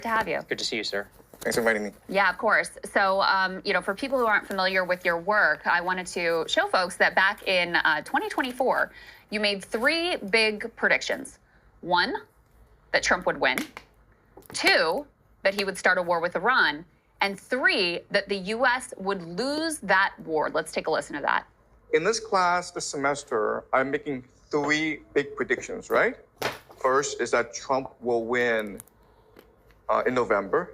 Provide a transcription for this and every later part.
To have you. Good to see you, sir. Thanks for inviting me. Yeah, of course. So, for people who aren't familiar with your work, I wanted to show folks that back in 2024, you made 3 big predictions. 1, that Trump would win. 2, that he would start a war with Iran. And 3, that the U.S. would lose that war. Let's take a listen to that. In this class this semester, I'm making 3 big predictions, right? First is that Trump will win in November.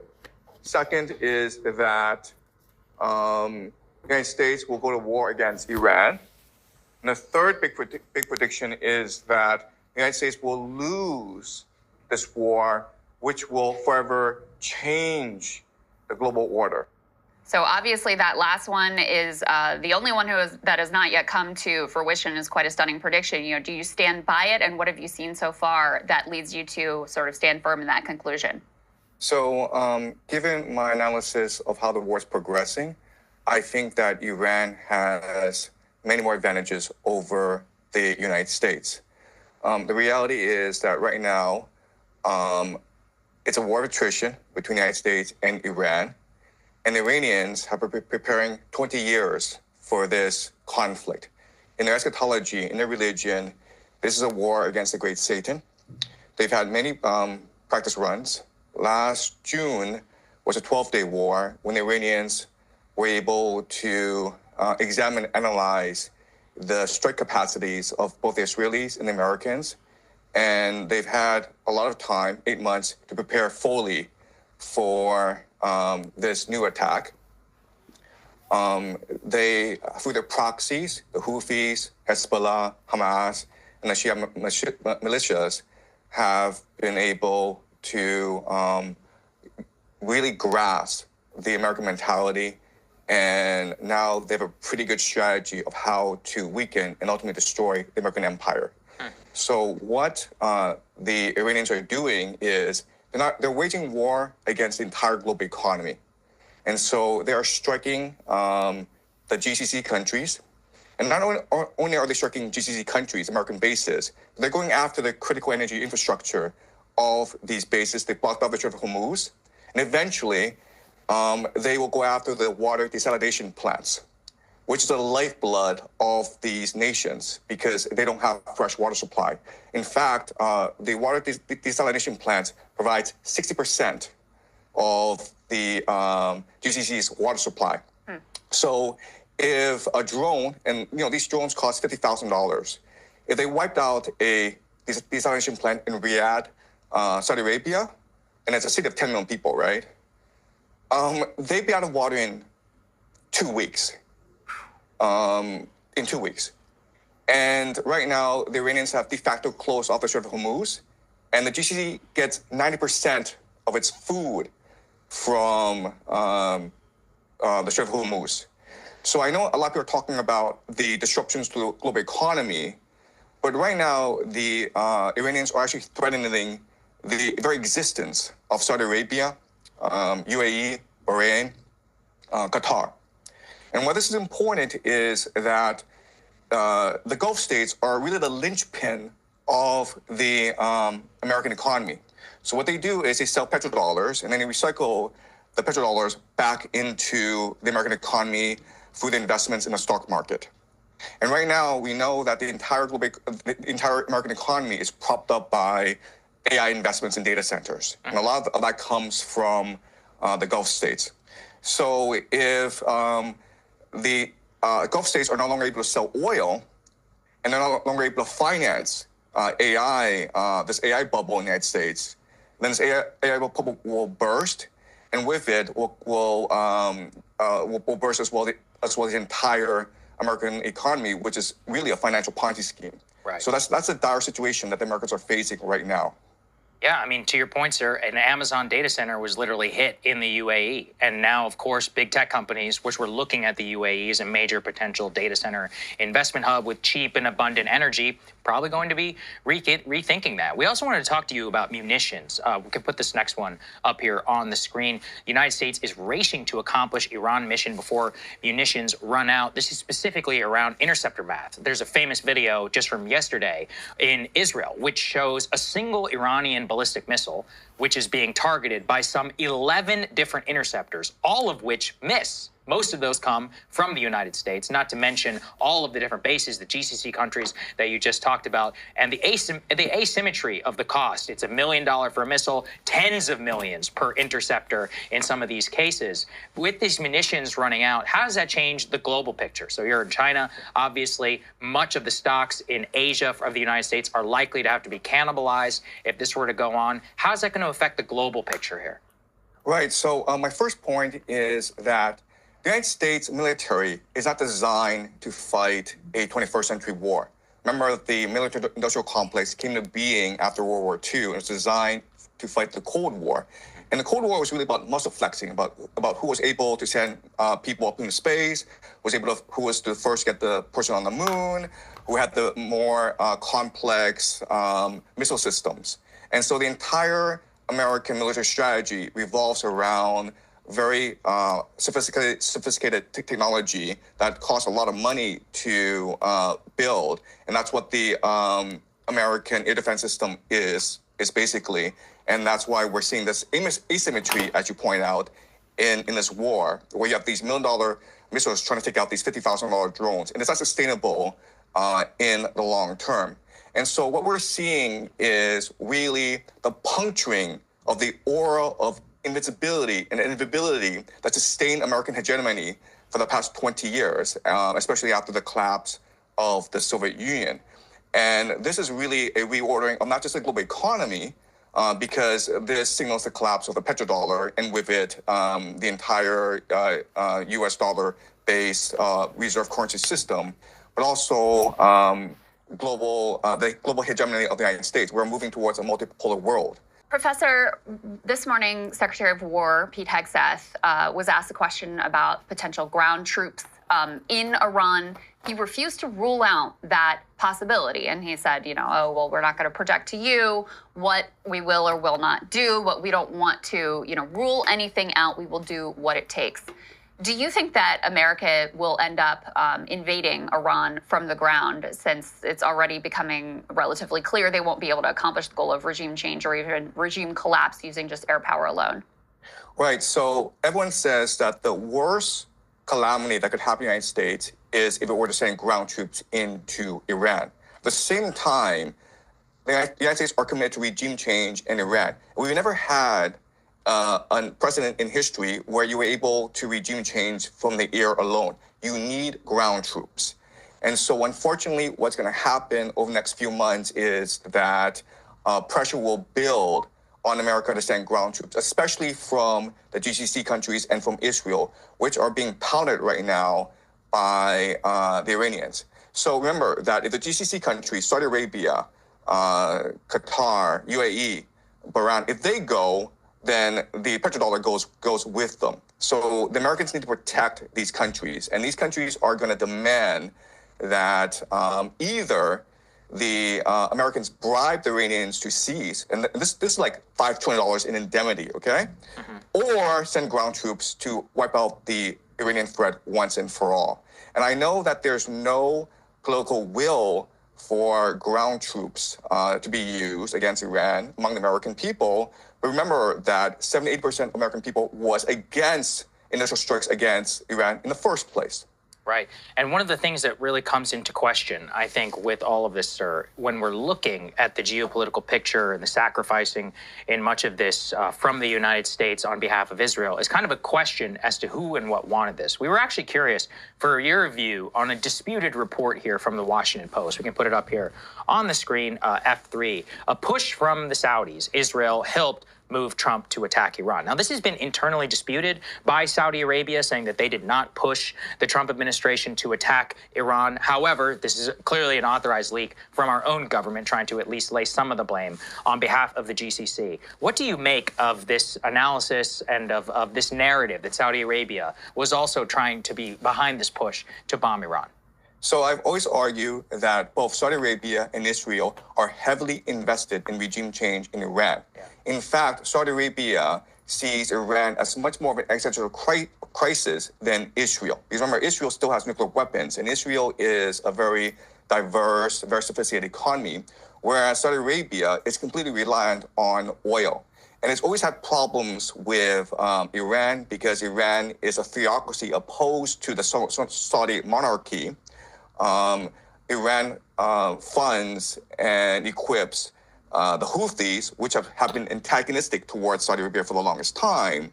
Second is that the United States will go to war against Iran. And the third big prediction is that the United States will lose this war, which will forever change the global order. So obviously that last one is the only one that has not yet come to fruition. Is quite a stunning prediction. Do you stand by it? And what have you seen so far that leads you to sort of stand firm in that conclusion? So given my analysis of how the war is progressing, I think that Iran has many more advantages over the United States. The reality is that right now, it's a war of attrition between the United States and Iran. And the Iranians have been preparing 20 years for this conflict. In their eschatology, in their religion, this is a war against the great Satan. They've had many practice runs. Last June was a 12-day war when the Iranians were able to examine and analyze the strike capacities of both the Israelis and the Americans. And they've had a lot of time, 8 months, to prepare fully for this new attack. They, through their proxies, the Houthis, Hezbollah, Hamas, and the Shia militias, have been able to really grasp the American mentality, and now they have a pretty good strategy of how to weaken and ultimately destroy the American empire. So what the Iranians are doing is they're waging war against the entire global economy. And so they are striking the GCC countries. And not only are they striking GCC countries, American bases, but they're going after the critical energy infrastructure of these bases. They blocked off the Strait of Hormuz. And eventually, they will go after the water desalination plants, which is the lifeblood of these nations because they don't have fresh water supply. In fact, the water desalination plants provide 60% of the GCC's water supply. So if a drone, and these drones cost $50,000, if they wiped out a desalination plant in Riyadh, Saudi Arabia, and it's a city of 10 million people, right? They'd be out of water in 2 weeks. In 2 weeks. And right now, the Iranians have de facto closed off the Strait of Hormuz, and the GCC gets 90% of its food from the Strait of Hormuz. So I know a lot of people are talking about the disruptions to the global economy, but right now, the Iranians are actually threatening the very existence of Saudi Arabia, UAE, Bahrain, Qatar. And why this is important is that the Gulf states are really the linchpin of the American economy. So what they do is they sell petrodollars, and then they recycle the petrodollars back into the American economy through the investments in the stock market. And right now, we know that the entire American economy is propped up by AI investments in data centers. And a lot of that comes from the Gulf states. So if the Gulf states are no longer able to sell oil, and they're no longer able to finance AI, this AI bubble in the United States, then this AI bubble will burst, and with it will burst as well the entire American economy, which is really a financial Ponzi scheme. Right. So that's a dire situation that the Americans are facing right now. Yeah, I mean, to your point, sir, an Amazon data center was literally hit in the UAE. And now, of course, big tech companies, which were looking at the UAE as a major potential data center investment hub with cheap and abundant energy, probably going to be rethinking that. We also wanted to talk to you about munitions. We can put this next one up here on the screen. The United States is racing to accomplish Iran mission before munitions run out. This is specifically around interceptor math. There's a famous video just from yesterday in Israel, which shows a single Iranian ballistic missile, which is being targeted by some 11 different interceptors, all of which miss. Most of those come from the United States, not to mention all of the different bases, the GCC countries that you just talked about, and the asymmetry of the cost. It's $1 million for a missile, tens of millions per interceptor in some of these cases. With these munitions running out, how does that change the global picture? So you're in China, obviously, much of the stocks in Asia of the United States are likely to have to be cannibalized if this were to go on. How is that going to affect the global picture here? Right. So my first point is that the United States military is not designed to fight a 21st century war. Remember, the military-industrial complex came to being after World War II, and it was designed to fight the Cold War. And the Cold War was really about muscle flexing, about who was able to send people up into space, who was the first to get the person on the moon, who had the more complex missile systems. And so the entire American military strategy revolves around very sophisticated technology that costs a lot of money to build, and that's what the American air defense system is basically, and that's why we're seeing this asymmetry, as you point out, in this war, where you have these $1 million missiles trying to take out these $50,000 drones, and it's not sustainable in the long term. And so what we're seeing is really the puncturing of the aura of invincibility and inevitability that sustained American hegemony for the past 20 years, especially after the collapse of the Soviet Union. And this is really a reordering of not just the global economy, because this signals the collapse of the petrodollar, and with it, the entire US dollar-based reserve currency system, but also the global hegemony of the United States. We're moving towards a multipolar world. Professor, this morning, Secretary of War Pete Hegseth was asked a question about potential ground troops in Iran. He refused to rule out that possibility. And he said, oh, well, we're not going to project to you what we will or will not do, but we don't want to, rule anything out. We will do what it takes. Do you think that America will end up invading Iran from the ground, since it's already becoming relatively clear they won't be able to accomplish the goal of regime change or even regime collapse using just air power alone? Right. So everyone says that the worst calamity that could happen in the United States is if it were to send ground troops into Iran. At the same time, the United States are committed to regime change in Iran. We've never had a precedent in history where you were able to regime change from the air alone. You need ground troops. And so unfortunately, what's going to happen over the next few months is that pressure will build on America to send ground troops, especially from the GCC countries and from Israel, which are being pounded right now by the Iranians. So remember that if the GCC countries, Saudi Arabia, Qatar, UAE, Bahrain, if they go, then the petrodollar goes with them. So the Americans need to protect these countries, and these countries are going to demand that either the Americans bribe the Iranians to cease, and this is like $5 trillion in indemnity, okay? Or send ground troops to wipe out the Iranian threat once and for all. And I know that there's no political will for ground troops to be used against Iran among the American people. But remember that 78% of American people was against initial strikes against Iran in the first place. Right. And one of the things that really comes into question, I think, with all of this, sir, when we're looking at the geopolitical picture and the sacrificing in much of this from the United States on behalf of Israel, is kind of a question as to who and what wanted this. We were actually curious for your view on a disputed report here from the Washington Post. We can put it up here on the screen, F3. A push from the Saudis. Israel helped move Trump to attack Iran. Now, this has been internally disputed by Saudi Arabia, saying that they did not push the Trump administration to attack Iran. However, this is clearly an authorized leak from our own government, trying to at least lay some of the blame on behalf of the GCC. What do you make of this analysis and of this narrative that Saudi Arabia was also trying to be behind this push to bomb Iran? So I've always argued that both Saudi Arabia and Israel are heavily invested in regime change in Iran. In fact, Saudi Arabia sees Iran as much more of an existential crisis than Israel. Because remember, Israel still has nuclear weapons, and Israel is a very diverse, very sophisticated economy, whereas Saudi Arabia is completely reliant on oil. And it's always had problems with Iran because Iran is a theocracy opposed to the Saudi monarchy. Iran funds and equips the Houthis, which have been antagonistic towards Saudi Arabia for the longest time.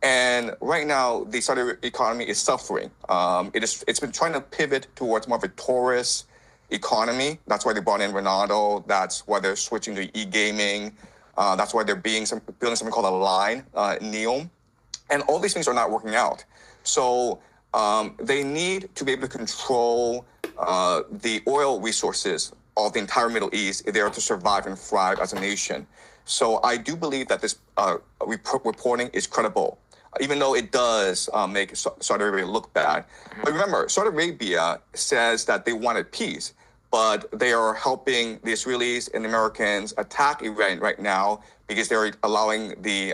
And right now, the Saudi economy is suffering. It's been trying to pivot towards more of a tourist economy. That's why they brought in Ronaldo. That's why they're switching to e-gaming. That's why they're building something called a line, NEOM. And all these things are not working out. So they need to be able to control the oil resources of the entire Middle East if they are to survive and thrive as a nation. So I do believe that this reporting is credible, even though it does make Saudi Arabia look bad. But remember, Saudi Arabia says that they wanted peace, but they are helping the Israelis and the Americans attack Iran right now because they're allowing the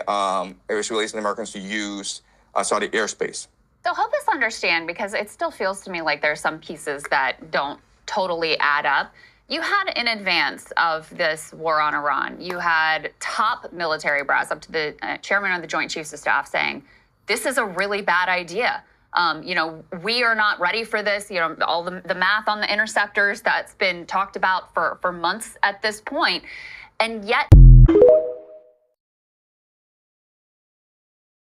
Israelis and Americans to use Saudi airspace. So help us understand, because it still feels to me like there's some pieces that don't totally add up. You had, in advance of this war on Iran, you had top military brass up to the chairman of the Joint Chiefs of Staff saying, this is a really bad idea. We are not ready for this. All the math on the interceptors that's been talked about for months at this point. And yet